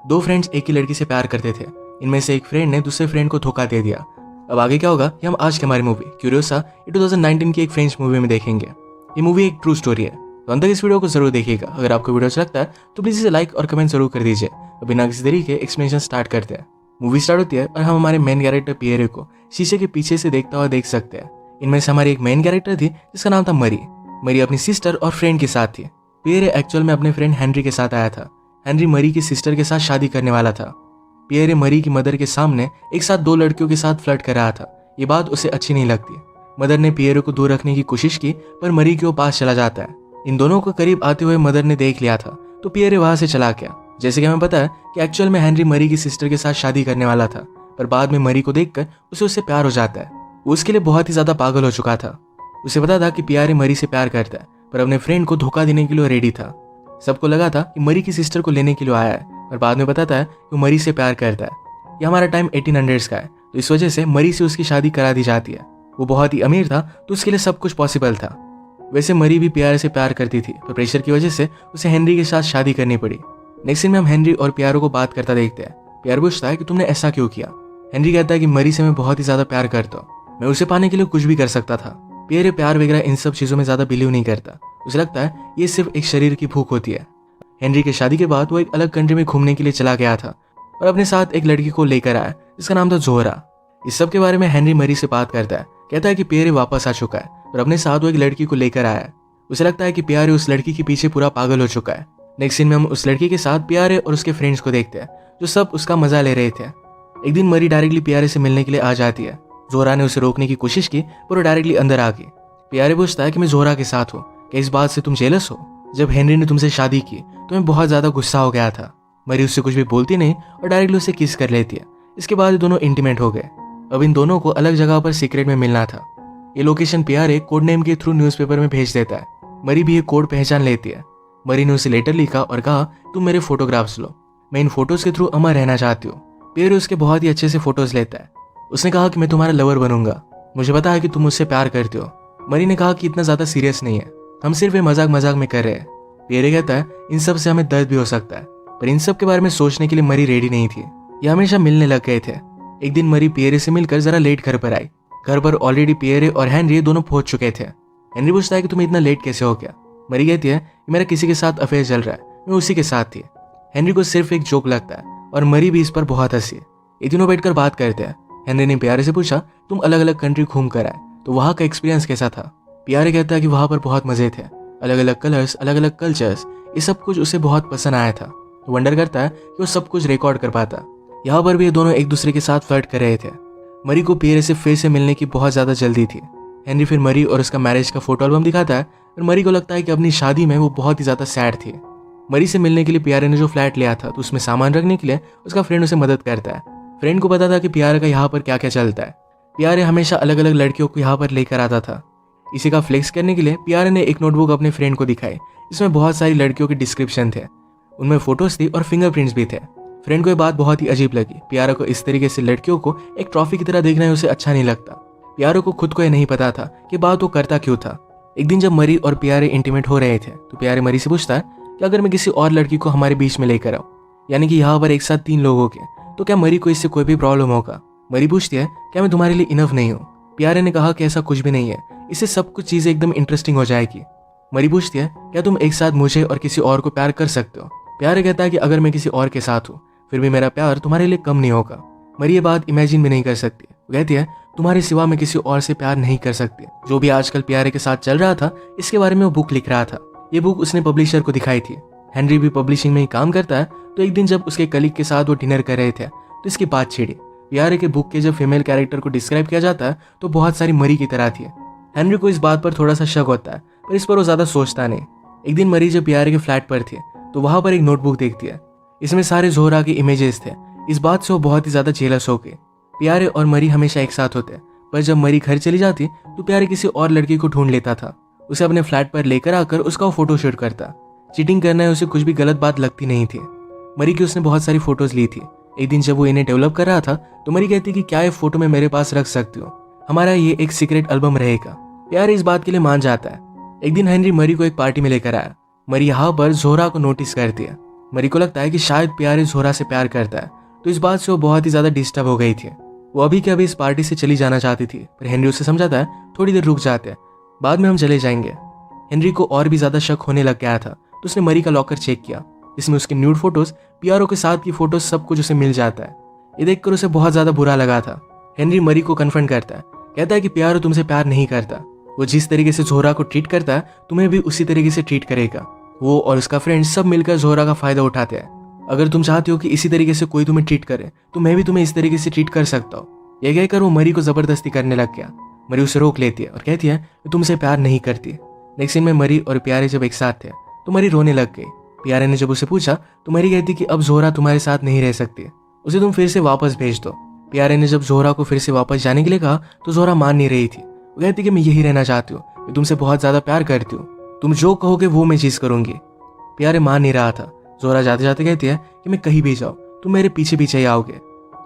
दो फ्रेंड्स एक ही लड़की से प्यार करते थे। इनमें से एक फ्रेंड ने दूसरे फ्रेंड को धोखा दे दिया। अब आगे क्या होगा ये हम आज की हमारी मूवी क्यूरियोसा 2019 की एक फ्रेंच मूवी में देखेंगे। ये मूवी एक ट्रू स्टोरी है, तो अंदर इस वीडियो को जरूर देखिएगा। अगर आपको वीडियो अच्छा लगता है तो प्लीज इसे लाइक और कमेंट जरूर कर दीजिए। अब बिना किसी देरी के एक्सप्लेनेशन स्टार्ट करते हैं। मूवी स्टार्ट होती है और हम हमारे मेन कैरेक्टर पियरे को शीशे के पीछे से देखता हुआ देख सकते हैं। इनमें से हमारी एक मेन कैरेक्टर थी जिसका नाम था मरी। मरी अपनी सिस्टर और फ्रेंड के साथ थी। पियरे एक्चुअल में अपने फ्रेंड हेनरी के साथ आया था। हेनरी मरी की सिस्टर के साथ शादी करने वाला था। पियरे मरी की मदर के सामने एक साथ दो लड़कियों के साथ फ्लर्ट कर रहा था। ये बात उसे अच्छी नहीं लगती। मदर ने पियरे को दूर रखने की कोशिश की पर मरी के वो पास चला जाता है। इन दोनों को करीब आते हुए मदर ने देख लिया था तो पियरे वहां से चला गया। जैसे कि हमें पता है कि एक्चुअल में हेनरी मरी की सिस्टर के साथ शादी करने वाला था, पर बाद में मरी को देखकर उसे उससे प्यार हो जाता है। वो उसके लिए बहुत ही ज्यादा पागल हो चुका था। उसे पता था कि पियरे मरी से प्यार करता है, पर अपने फ्रेंड को धोखा देने के लिए रेडी था। सबको लगा था कि मरी की सिस्टर को लेने के लिए आया है, पर बाद में बताता है कि वो मरी से प्यार करता है। यह हमारा टाइम 1800s का है, तो इस वजह से मरी से उसकी शादी करा दी जाती है। वो बहुत ही अमीर था तो उसके लिए सब कुछ पॉसिबल था। वैसे मरी भी पियरे से प्यार करती थी, पर प्रेशर की वजह से उसे हेनरी के साथ शादी करनी पड़ी। नेक्स्ट सीन में हम हेनरी और पियरे को बात करता देखते हैं। पियरे पूछता है कि तुमने ऐसा क्यों किया। हेनरी कहता है कि मरी से मैं बहुत ही ज्यादा प्यार करता हूँ, मैं उसे पाने के लिए कुछ भी कर सकता था। पियरे प्यार वगैरह इन सब चीजों में ज्यादा बिलीव नहीं करता। उसे लगता है ये सिर्फ एक शरीर की भूख होती है। हेनरी की शादी के बाद वो एक अलग कंट्री में घूमने के लिए चला गया था और अपने साथ एक लड़की को लेकर आया जिसका नाम था जोहरा। इस सब के बारे में हेनरी मरी से बात करता है। कहता है कि पियरे वापस आ चुका है और अपने साथ वो एक लड़की को लेकर आया है। उसे लगता है कि पियरे उस लड़की के पीछे पूरा पागल हो चुका है। नेक्स्ट सीन में हम उस लड़की के साथ पियरे और उसके फ्रेंड्स को देखते हैं जो सब उसका मजा ले रहे थे। एक दिन मरी डायरेक्टली पियरे से मिलने के लिए आ जाती है। जोहरा ने उसे रोकने की कोशिश की पर वो डायरेक्टली अंदर आ गई। पियरे पूछता है कि मैं जोहरा के साथ हूँ, क्या इस बात से तुम जेलस हो? जब हेनरी ने तुमसे शादी की तो मैं बहुत ज्यादा गुस्सा हो गया था। मरी उससे कुछ भी बोलती नहीं और डायरेक्टली उसे किस कर लेती है। इसके बाद ये दोनों इंटीमेट हो गए। अब इन दोनों को अलग जगह पर सीक्रेट में मिलना था। ये लोकेशन पियरे कोड नेम के थ्रू न्यूज़पेपर में भेज देता है। मरी भी ये कोड पहचान लेती है। मरी ने उसे लेटर लिखा और कहा तुम मेरे फोटोग्राफ्स लो, मैं इन फोटोज के थ्रू अमर रहना चाहती हूँ। पियरे उसके बहुत ही अच्छे से फोटोज लेता है। उसने कहा कि मैं तुम्हारा लवर बनूंगा, मुझे पता है कि तुम मुझसे प्यार करते हो। मरी ने कहा कि इतना ज्यादा सीरियस नहीं है, हम सिर्फ ये मजाक मजाक में कर रहे हैं। पियरे कहता है इन सब से हमें दर्द भी हो सकता है, पर इन सब के बारे में सोचने के लिए मरी रेडी नहीं थी। ये हमेशा मिलने लग गए थे। एक दिन मरी पियरे से मिलकर जरा लेट घर पर आई। घर पर ऑलरेडी पियरे और हेनरी दोनों पहुंच चुके थे। हेनरी पूछता है कि तुम्हें इतना लेट कैसे हो गया। मरी कहती है कि मेरा किसी के साथ अफेयर चल रहा है, मैं उसी के साथ थी। हेनरी को सिर्फ एक जोक लगता है और मरी भी इस पर बहुत हंसी। ये तीनों बैठकर बात करते हैं। हेनरी ने पियरे से पूछा तुम अलग अलग कंट्री घूम कर आए तो वहाँ का एक्सपीरियंस कैसा था। पियरे कहता है कि वहाँ पर बहुत मजे थे, अलग अलग कलर्स, अलग अलग कल्चर्स, ये सब कुछ उसे बहुत पसंद आया था। वंडर करता है कि वो सब कुछ रिकॉर्ड कर पाता। यहाँ पर भी ये दोनों एक दूसरे के साथ फ्लर्ट कर रहे थे। मरी को पियरे से फिर से मिलने की बहुत ज्यादा जल्दी थी। हेनरी फिर मरी और उसका मैरिज का फोटो एल्बम दिखाता है और मरी को लगता है कि अपनी शादी में वो बहुत ही ज्यादा सैड थी। मरी से मिलने के लिए पियरे ने जो फ्लैट लिया था तो उसमें सामान रखने के लिए उसका फ्रेंड उसे मदद करता है। फ्रेंड को पता था कि पियरे का यहाँ पर क्या क्या चलता है। पियरे हमेशा अलग अलग लड़कियों को यहाँ पर लेकर आता था। इसी का फ्लेक्स करने के लिए पियरे ने एक नोटबुक अपने फ्रेंड को दिखाई। इसमें बहुत सारी लड़कियों के डिस्क्रिप्शन थे, उनमें फोटोज थी और फिंगरप्रिंट्स भी थे। फ्रेंड को ये बात बहुत ही अजीब लगी। पियरे को इस तरीके से लड़कियों को एक ट्रॉफी की तरह देखना उसे अच्छा नहीं लगता। पियरे को खुद को ये नहीं पता था कि बात वो करता क्यों था। एक दिन जब मरी और पियरे इंटीमेट हो रहे थे तो पियरे मरी से पूछता है कि अगर मैं किसी और लड़की को हमारे बीच में लेकर आऊं, यानी कि यहाँ पर एक साथ 3 लोग हो गए, तो क्या मरी को इससे कोई भी प्रॉब्लम होगा। मरी पूछती है क्या मैं तुम्हारे लिए इनफ नहीं हूँ। पियरे ने कहा कि ऐसा कुछ भी नहीं है, इससे सब कुछ चीजें एकदम इंटरेस्टिंग हो जाएगी। मरी पूछती है क्या तुम एक साथ मुझे और किसी और को प्यार कर सकते हो। पियरे कहता है कि अगर मैं किसी और के साथ हूँ फिर भी मेरा प्यार तुम्हारे लिए कम नहीं होगा। मरी ये बात इमेजिन भी नहीं कर सकती। वो कहती है तुम्हारे सिवा मैं किसी और से प्यार नहीं कर सकती। जो भी आजकल पियरे के साथ चल रहा था इसके बारे में वो बुक लिख रहा था। ये बुक उसने पब्लिशर को दिखाई थी। हेनरी भी पब्लिशिंग में ही काम करता है, तो एक दिन जब उसके कलीग के साथ वो डिनर कर रहे थे तो इसकी बात छिड़ी। पियरे के बुक के जब फीमेल कैरेक्टर को डिस्क्राइब किया जाता है तो बहुत सारी मरी की तरह थी। हेनरी को इस बात पर थोड़ा सा शक होता है, पर इस पर वो ज्यादा सोचता नहीं। एक दिन मरी जब पियरे के फ्लैट पर थी तो वहां पर एक नोटबुक देखती है। इसमें सारे जोहरा के इमेजेस थे। इस बात से वो बहुत ही ज्यादा जेलस हो गई। पियरे और मरी हमेशा एक साथ होते, पर जब मरी घर चली जाती तो पियरे किसी और लड़की को ढूंढ लेता था। उसे अपने फ्लैट पर लेकर आकर उसका वो फोटो शूट करता। चीटिंग करना है उसे कुछ भी गलत बात लगती नहीं थी। मरी की उसने बहुत सारी फोटोज ली थी। एक दिन जब वो इन्हें डेवलप कर रहा था तो मरी कहती कि क्या ये फोटो मैं मेरे पास रख सकती हूँ, हमारा ये एक सीक्रेट एल्बम रहेगा। पियरे इस बात के लिए मान जाता है। एक दिन हेनरी मरी को एक पार्टी में लेकर आया। मरी यहाँ पर जोहरा को नोटिस करती है। मरी को लगता है कि शायद प्यारे जोहरा से प्यार करता है, तो इस बात से वो बहुत ही ज़्यादा डिस्टर्ब हो गई थी। वो अभी के अभी इस पार्टी से चली जाना चाहती थी, पर हेनरी उसे समझाता है थोड़ी देर रुक जाते हैं, बाद में हम चले जाएंगे। हेनरी को और भी ज़्यादा शक होने लग गया था, तो उसने मरी का लॉकर चेक किया, जिसमें उसके न्यूड फोटोज, पियारो के साथ की फोटोज, सब कुछ उसे मिल जाता है। ये देखकर उसे बहुत ज़्यादा बुरा लगा था। हेनरी मरी को कन्फ्रंट करता है, कहता है कि पियारो तुमसे प्यार नहीं करता। वो जिस तरीके से जोहरा को ट्रीट करता है, तुम्हें भी उसी तरीके से ट्रीट करेगा। वो और उसका फ्रेंड सब मिलकर जोहरा का फायदा उठाते हैं। अगर तुम चाहते हो कि इसी तरीके से कोई तुम्हें ट्रीट करे, तो मैं भी तुम्हें इस तरीके से ट्रीट कर सकता हूँ। यह कहकर वो मरी को जबरदस्ती करने लग गया। मरी उसे रोक लेती है और कहती है कि तुमसे प्यार नहीं करती। नेक्स्ट सीन में मरी और प्यारे जब एक साथ थे तो मरी रोने लग गई। प्यारे ने जब उसे पूछा तो मरी कहती कि अब जोहरा तुम्हारे साथ नहीं रह सकती, उसे तुम फिर से वापस भेज दो। प्यारे ने जब जोहरा को फिर से वापस जाने के लिए कहा तो जोहरा मान नहीं रही थी। वो कहती कि मैं यही रहना चाहती हूँ, मैं तुमसे बहुत ज्यादा प्यार करती हूँ, तुम जो कहोगे वो मैं चीज करूंगी। प्यारे मान नहीं रहा था। जोहरा जाते जाते कहती है कि मैं कहीं भी जाऊँ तुम मेरे पीछे पीछे ही आओगे।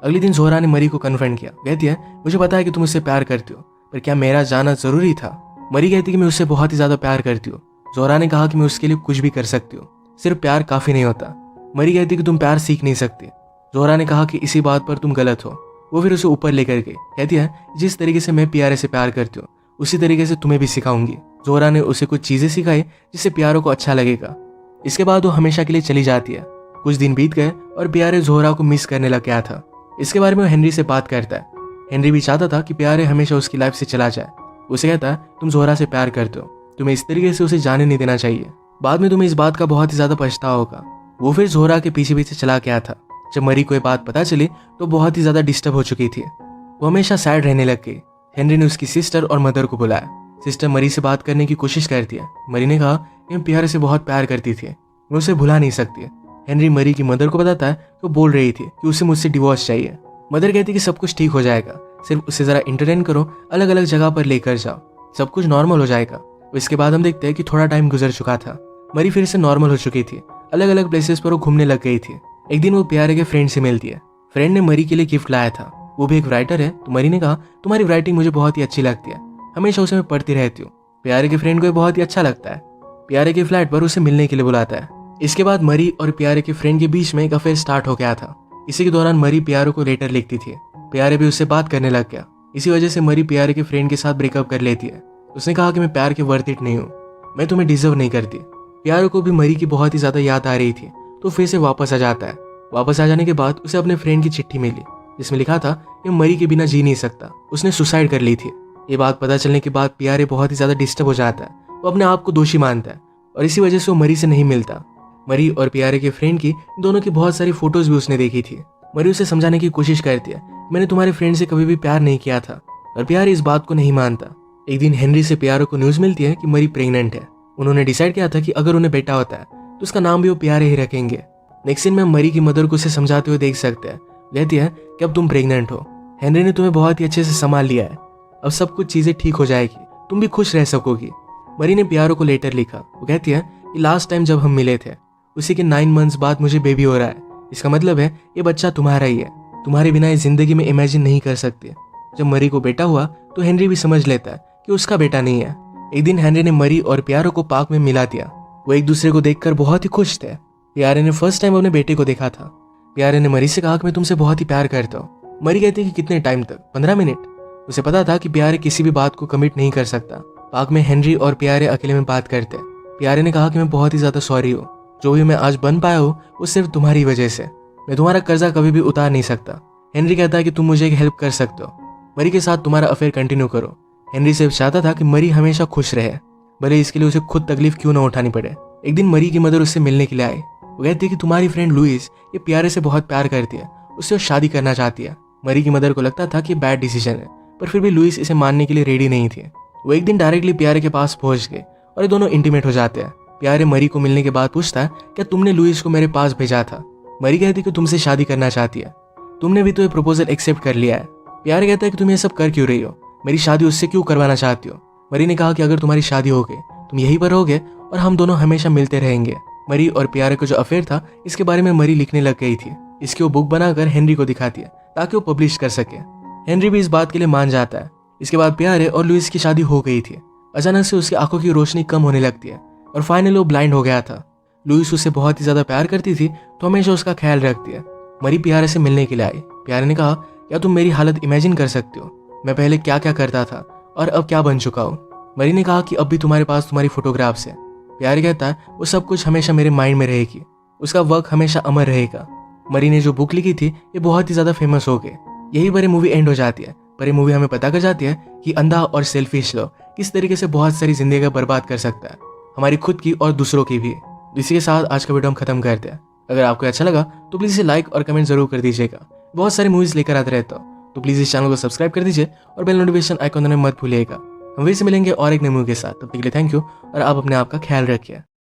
अगले दिन जोहरा ने मरी को कन्फ्रंट किया। कहती है मुझे पता है कि तुम मुझसे प्यार करती हो, पर क्या मेरा जाना जरूरी था? मरी कहती कि मैं उससे बहुत ही ज्यादा प्यार करती हूँ। जोहरा ने कहा कि मैं उसके लिए कुछ भी कर सकती हूँ, सिर्फ प्यार काफी नहीं होता। मरी कहती कि तुम प्यार सीख नहीं सकती। जोहरा ने कहा कि इसी बात पर तुम गलत हो। वो फिर उसे ऊपर लेकर गई। कहती है जिस तरीके से मैं प्यारे से प्यार करती हूँ उसी तरीके से तुम्हें भी सिखाऊंगी। जोहरा ने उसे कुछ चीजें सिखाई जिससे प्यारो को अच्छा लगेगा। इसके बाद वो हमेशा के लिए चली जाती है। कुछ दिन बीत गए और प्यारे जोहरा को मिस करने लग गया था। इसके बारे में वो हेनरी से बात करता है। हेनरी भी चाहता था कि प्यारे हमेशा उसकी लाइफ से चला जाए। उसे कहता है तुम जोहरा से प्यार करते हो, तुम्हें इस तरीके से उसे जाने नहीं देना चाहिए, बाद में तुम्हें इस बात का बहुत ही ज्यादा पछतावा होगा। वो फिर जोहरा के पीछे पीछे चला गया था। जब मरी को ये बात पता चली तो बहुत ही ज्यादा डिस्टर्ब हो चुकी थी। वो हमेशा सैड रहने लग गई। हेनरी ने उसकी सिस्टर और मदर को बुलाया। सिस्टर मरी से बात करने की कोशिश करती है। मरी ने कहा कि मैं प्यारे से बहुत प्यार करती थी, मैं उसे भुला नहीं सकती। हेनरी मरी की मदर को बताता है कि वो बोल रही थी कि उसे मुझसे डिवोर्स चाहिए। मदर कहती कि सब कुछ ठीक हो जाएगा, सिर्फ उसे जरा इंटरटेन करो, अलग अलग जगह पर लेकर जाओ, सब कुछ नॉर्मल हो जाएगा। इसके बाद हम देखते हैं कि थोड़ा टाइम गुजर चुका था। मरी फिर से नॉर्मल हो चुकी थी। अलग अलग प्लेसेस पर वो घूमने लग गई थी। एक दिन वो प्यारे के फ्रेंड से मिलती है। फ्रेंड ने मरी के लिए गिफ्ट लाया था। वो भी एक राइटर है, तो मरी ने कहा तुम्हारी राइटिंग मुझे बहुत ही अच्छी लगती है, हमेशा उसे मैं पढ़ती रहती हूँ। प्यारे के फ्रेंड को बहुत ही अच्छा लगता है। प्यारे के फ्लैट पर उसे मिलने के लिए बुलाता है। इसके बाद मरी और प्यारे के फ्रेंड के बीच में एक अफेयर स्टार्ट हो गया था। इसी के दौरान मरी प्यारे को लेटर लिखती थी। प्यारे भी उससे बात करने लग गया। इसी वजह से मरी प्यारे के फ्रेंड के साथ ब्रेकअप कर लेती है। उसने कहा कि मैं प्यार के वर्थ इट नहीं हूँ, मैं तुम्हें डिजर्व नहीं करती। प्यारे को भी मरी की बहुत ही ज्यादा याद आ रही थी, तो फिर से वापस आ जाता है। वापस आ जाने के बाद उसे अपने फ्रेंड की चिट्ठी मिली, जिसमें लिखा था कि मरी के बिना जी नहीं सकता, उसने सुसाइड कर ली थी। ये बात पता चलने के बाद प्यारे बहुत ही ज्यादा डिस्टर्ब हो जाता है। वो अपने आप को दोषी मानता है और इसी वजह से वो मरी से नहीं मिलता। मरी और प्यारे के फ्रेंड की दोनों की बहुत सारी फोटोज भी उसने देखी थी। मरी उसे समझाने की कोशिश करती है, मैंने तुम्हारे फ्रेंड से कभी भी प्यार नहीं किया था, और प्यारे इस बात को नहीं मानता। एक दिन हेनरी से प्यारे को न्यूज मिलती है कि मरी प्रेग्नेंट है। उन्होंने डिसाइड किया था कि अगर उन्हें बेटा होता है तो उसका नाम भी वो प्यारे ही रखेंगे। नेक्स्ट सीन में मरी की मदर को उसे समझाते हुए देख सकते हैं। कहती है कि अब तुम प्रेग्नेंट हो, हेनरी ने तुम्हें बहुत ही अच्छे से संभाल लिया है, अब सब कुछ चीजें ठीक हो जाएगी, तुम भी खुश रह सकोगी। मरी ने प्यारो को लेटर लिखा। वो कहती है कि लास्ट टाइम जब हम मिले थे उसी के 9 मंथ्स बाद मुझे बेबी हो रहा है, इसका मतलब है ये बच्चा तुम्हारा ही है, तुम्हारे बिना ये जिंदगी में इमेजिन नहीं कर सकते। जब मरी को बेटा हुआ तो हेनरी भी समझ लेता है कि उसका बेटा नहीं है। एक दिन हेनरी ने मरी और प्यारो को पार्क में मिला दिया। वो एक दूसरे को देखकर बहुत ही खुश थे। प्यारे ने फर्स्ट टाइम अपने बेटे को देखा था। प्यारे ने मरी से कहा कि मैं तुमसे बहुत ही प्यार करता हूँ। मरी कहती है कि कितने टाइम तक? 15 मिनट। उसे पता था कि प्यारे किसी भी बात को कमिट नहीं कर सकता। पार्क में हेनरी और प्यारे अकेले में बात करते। प्यारे ने कहा कि मैं बहुत ही ज्यादा सॉरी हूँ, जो भी मैं आज बन पाया हूँ वो सिर्फ तुम्हारी वजह से, मैं तुम्हारा कर्जा कभी भी उतार नहीं सकता। हेनरी कहता है कि तुम मुझे एक हेल्प कर सकते हो, मरी के साथ तुम्हारा अफेयर कंटिन्यू करो। हेनरी सिर्फ चाहता था कि मरी हमेशा खुश रहे, भले इसके लिए उसे खुद तकलीफ क्यों ना उठानी पड़े। एक दिन मरी की मदर उससे मिलने के लिए आई। वो कहती है कि तुम्हारी फ्रेंड लुइस ये प्यारे से बहुत प्यार करती है, उससे वो शादी करना चाहती है। मरी की मदर को लगता था कि बैड डिसीजन है, पर फिर भी लुइस इसे मानने के लिए रेडी नहीं थी। वो एक दिन डायरेक्टली प्यारे के पास पहुंच गए और ये दोनों इंटीमेट हो जाते हैं। प्यारे मरी को मिलने के बाद पूछता है क्या तुमने लुइस को मेरे पास भेजा था? मरी कहती है कि तुमसे शादी करना चाहती है, तुमने भी तो ये प्रपोजल एक्सेप्ट कर लिया है। प्यारे कहता है कि तुम ये सब कर क्यों रही हो, मेरी शादी उससे क्यों करवाना चाहती हो? मरी ने कहा कि अगर तुम्हारी शादी हो गई तुम यहीं पर रहोगे और हम दोनों हमेशा मिलते रहेंगे। मरी और प्यारे का जो अफेयर था इसके बारे में मरी लिखने लग गई थी। इसकी वो बुक बनाकर हेनरी को दिखाती है ताकि वो पब्लिश कर सके। हेनरी भी इस बात के लिए मान जाता है। इसके बाद प्यारे और लुइस की शादी हो गई थी। अचानक से उसकी आंखों की रोशनी कम होने लगती है और फाइनली वो ब्लाइंड हो गया था। लुइस उससे बहुत ही ज़्यादा प्यार करती थी तो हमेशा उसका ख्याल रखती है। मरी प्यारे से मिलने के लिए आई। प्यारे ने कहा, क्या तुम मेरी हालत इमेजिन कर सकते हो? मैं पहले क्या क्या करता था और अब क्या बन चुका हूँ। मरी ने कहा कि अब भी तुम्हारे पास तुम्हारी फोटोग्राफ्स है। प्यारे कहता है, वो सब कुछ हमेशा मेरे माइंड में रहेगी, उसका वर्क हमेशा अमर रहेगा। मरी ने जो बुक लिखी थी ये बहुत ही ज़्यादा फेमस हो गई। यही पर ये मूवी एंड हो जाती है। पर ये मूवी हमें पता कर जाती है कि अंधा और सेल्फिश लव किस तरीके से बहुत सारी जिंदगी बर्बाद कर सकता है, हमारी खुद की और दूसरों की भी। इसी के साथ आज का वीडियो हम खत्म करते हैं। अगर आपको अच्छा लगा तो प्लीज़ इसे लाइक और कमेंट जरूर कर दीजिएगा। बहुत सारी मूवीज लेकर आते रहता हूँ, तो प्लीज़ इस चैनल को सब्सक्राइब कर दीजिए और बेल नोटिफिकेशन आइकॉन में मत भूलिएगा। हम फिर से मिलेंगे और एक नई मूवी के साथ। तब तक के लिए थैंक यू और आप अपने आप का ख्याल रखिए।